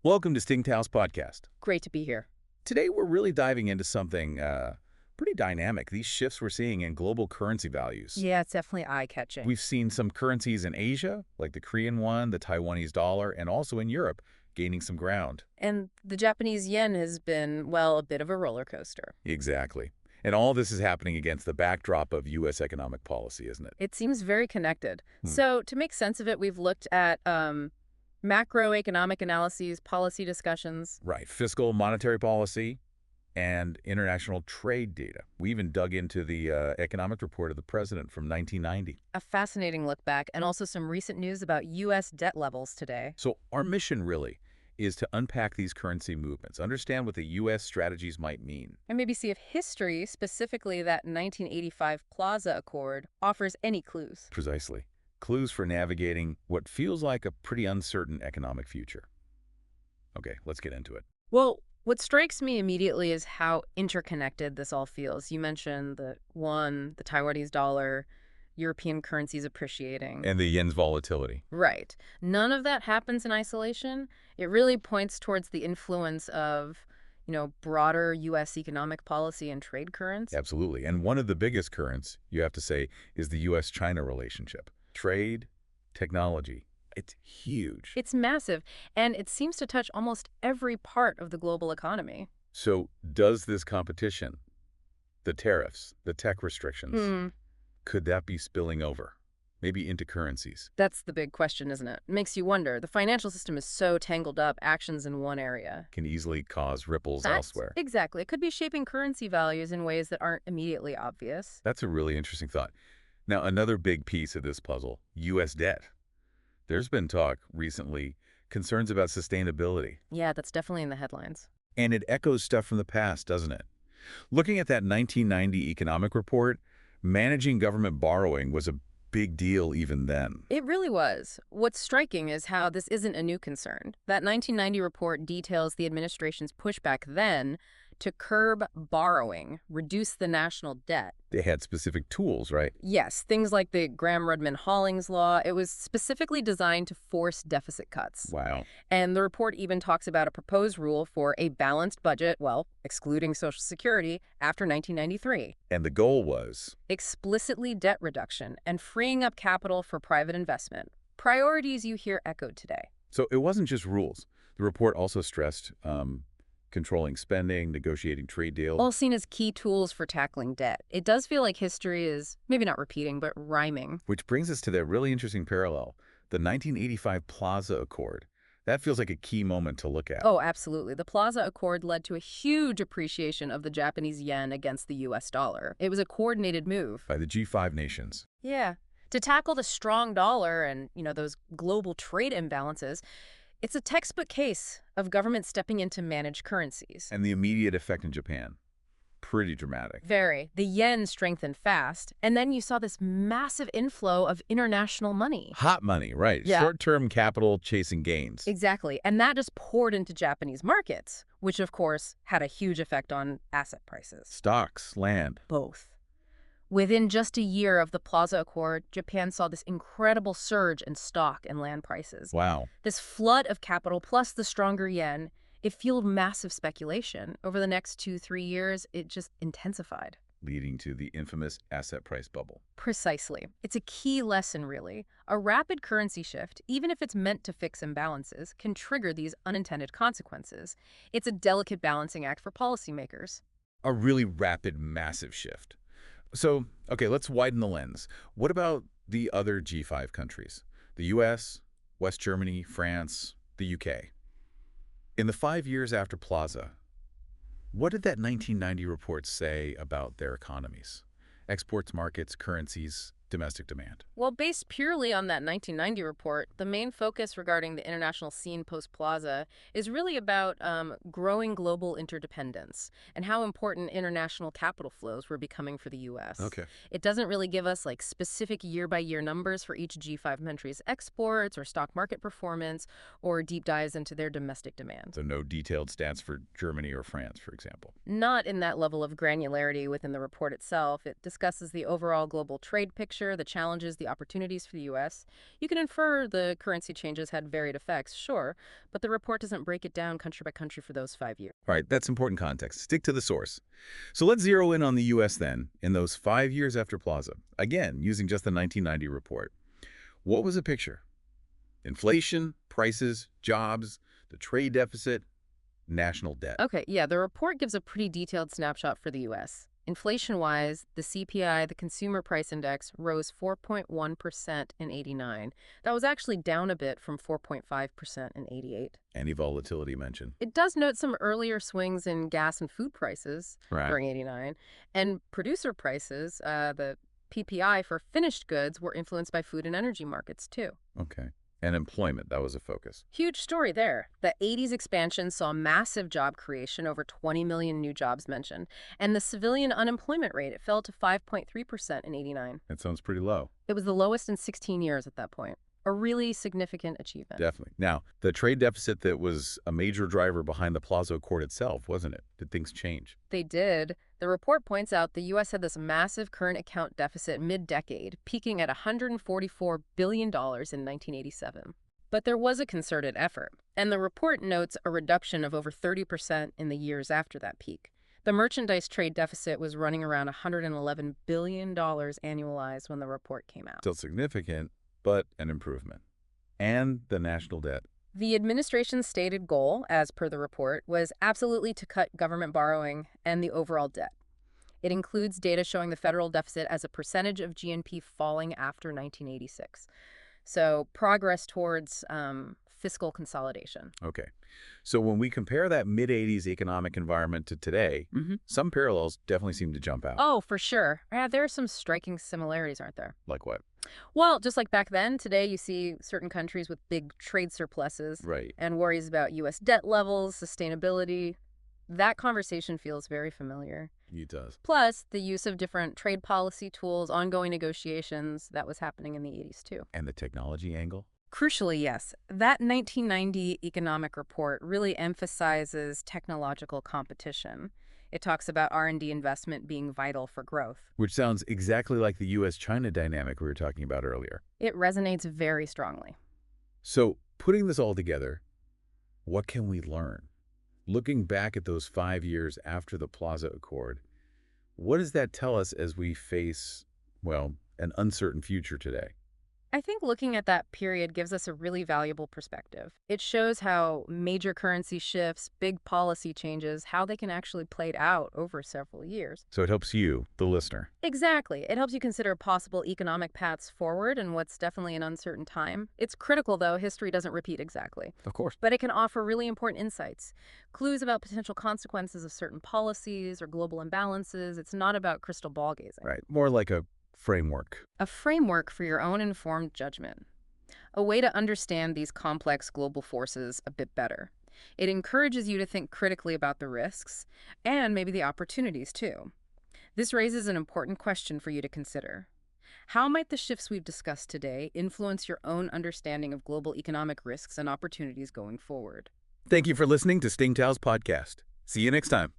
Welcome to Stingtail's podcast. Great to be here. Today, we're really diving into something pretty dynamic, these shifts we're seeing in global currency values. Yeah, it's definitely eye-catching. We've seen some currencies in Asia, like the Korean won, the Taiwanese dollar, and also in Europe, gaining some ground. And the Japanese yen has been, well, a bit of a roller coaster. Exactly. And all this is happening against the backdrop of U.S. economic policy, isn't it? It seems very connected. Hmm. So to make sense of it, we've looked at macroeconomic analyses, policy discussions. Right. Fiscal monetary policy and international trade data. We even dug into the economic report of the president from 1990. A fascinating look back, and also some recent news about U.S. debt levels today. So our mission really is to unpack these currency movements, understand what the U.S. strategies might mean. And maybe see if history, specifically that 1985 Plaza Accord, offers any clues. Precisely. Clues for navigating what feels like a pretty uncertain economic future. Okay, let's get into it. Well, what strikes me immediately is how interconnected this all feels. You mentioned the won, the Taiwanese dollar, European currencies appreciating. And the yen's volatility. Right. None of that happens in isolation. It really points towards the influence of, broader U.S. economic policy and trade currents. Absolutely. And one of the biggest currents, you have to say, is the U.S.-China relationship. Trade, technology. It's huge. It's massive, and it seems to touch almost every part of the global economy. So does this competition, the tariffs, the tech restrictions, could that be spilling over, maybe into currencies? That's the big question, isn't it? It makes you wonder. The financial system is so tangled up, actions in one area Can easily cause ripples That's elsewhere. Exactly. It could be shaping currency values in ways that aren't immediately obvious. That's a really interesting thought. Now, another big piece of this puzzle, U.S. debt. There's been talk recently, concerns about sustainability. Yeah, that's definitely in the headlines. And it echoes stuff from the past, doesn't it? Looking at that 1990 economic report, managing government borrowing was a big deal even then. It really was. What's striking is how this isn't a new concern. That 1990 report details the administration's pushback then to curb borrowing, reduce the national debt. They had specific tools, right? Yes, things like the Gramm-Rudman-Hollings law. It was specifically designed to force deficit cuts. Wow. And the report even talks about a proposed rule for a balanced budget, well, excluding Social Security, after 1993. And the goal was? Explicitly debt reduction and freeing up capital for private investment. Priorities you hear echoed today. So it wasn't just rules. The report also stressed controlling spending, negotiating trade deals. All seen as key tools for tackling debt. It does feel like history is maybe not repeating, but rhyming. Which brings us to that really interesting parallel, the 1985 Plaza Accord. That feels like a key moment to look at. Oh, absolutely. The Plaza Accord led to a huge appreciation of the Japanese yen against the U.S. dollar. It was a coordinated move. By the G5 nations. Yeah. To tackle the strong dollar and, those global trade imbalances, it's a textbook case of government stepping in to manage currencies. And the immediate effect in Japan. Pretty dramatic. Very. The yen strengthened fast, and then you saw this massive inflow of international money. Hot money, right. Yeah. Short-term capital chasing gains. Exactly. And that just poured into Japanese markets, which of course had a huge effect on asset prices. Stocks, land. Both. Within just a year of the Plaza Accord, Japan saw this incredible surge in stock and land prices. Wow. This flood of capital plus the stronger yen, it fueled massive speculation. Over the next 2-3 years, it just intensified. Leading to the infamous asset price bubble. Precisely. It's a key lesson, really. A rapid currency shift, even if it's meant to fix imbalances, can trigger these unintended consequences. It's a delicate balancing act for policymakers. A really rapid, massive shift. So, okay, let's widen the lens. What about the other G5 countries? The U.S., West Germany, France, the U.K. In the 5 years after Plaza, what did that 1990 report say about their economies? Exports, markets, currencies, domestic demand. Well, based purely on that 1990 report, the main focus regarding the international scene post-Plaza is really about growing global interdependence and how important international capital flows were becoming for the U.S. Okay. It doesn't really give us specific year-by-year numbers for each G5 country's exports or stock market performance or deep dives into their domestic demand. So no detailed stats for Germany or France, for example. Not in that level of granularity within the report itself. It discusses the overall global trade picture, picture, the challenges, the opportunities for the U.S. You can infer the currency changes had varied effects, sure, but the report doesn't break it down country by country for those 5 years. All right, that's important context. Stick to the source. So let's zero in on the U.S. then, in those 5 years after Plaza. Again, using just the 1990 report. What was the picture? Inflation, prices, jobs, the trade deficit, national debt. Okay, yeah, the report gives a pretty detailed snapshot for the U.S. Inflation-wise, the CPI, the Consumer Price Index, rose 4.1% in '89. That was actually down a bit from 4.5% in '88. Any volatility mentioned. It does note some earlier swings in gas and food prices Right. during '89, and producer prices, the PPI for finished goods, were influenced by food and energy markets, too. Okay. And employment, that was a focus. Huge story there. The '80s expansion saw massive job creation, over 20 million new jobs mentioned, and the civilian unemployment rate, it fell to 5.3% in '89. That sounds pretty low. It was the lowest in 16 years at that point. A really significant achievement. Definitely. Now, the trade deficit that was a major driver behind the Plaza Accord itself, wasn't it? Did things change? They did. The report points out the U.S. had this massive current account deficit mid-decade, peaking at $144 billion in 1987. But there was a concerted effort, and the report notes a reduction of over 30% in the years after that peak. The merchandise trade deficit was running around $111 billion annualized when the report came out. Still significant, but an improvement. And the national debt. The administration's stated goal, as per the report, was absolutely to cut government borrowing and the overall debt. It includes data showing the federal deficit as a percentage of GNP falling after 1986. So progress towards fiscal consolidation. Okay. So when we compare that mid-'80s economic environment to today, some parallels definitely seem to jump out. Oh, for sure. Yeah, there are some striking similarities, aren't there? Like what? Well, just like back then, today you see certain countries with big trade surpluses Right. and worries about U.S. debt levels, sustainability. That conversation feels very familiar. It does. Plus, the use of different trade policy tools, ongoing negotiations, that was happening in the '80s too. And the technology angle? Crucially, yes, that 1990 economic report really emphasizes technological competition. It talks about R&D investment being vital for growth. Which sounds exactly like the U.S.-China dynamic we were talking about earlier. It resonates very strongly. So, putting this all together, what can we learn? Looking back at those 5 years after the Plaza Accord, what does that tell us as we face, well, an uncertain future today? I think looking at that period gives us a really valuable perspective. It shows how major currency shifts, big policy changes, how they can actually play out over several years. So it helps you, the listener. Exactly. It helps you consider possible economic paths forward in what's definitely an uncertain time. It's critical, though. History doesn't repeat exactly. Of course. But it can offer really important insights, clues about potential consequences of certain policies or global imbalances. It's not about crystal ball gazing. Right. More like a framework. A framework for your own informed judgment. A way to understand these complex global forces a bit better. It encourages you to think critically about the risks and maybe the opportunities, too. This raises an important question for you to consider. How might the shifts we've discussed today influence your own understanding of global economic risks and opportunities going forward? Thank you for listening to Sting Tao's podcast. See you next time.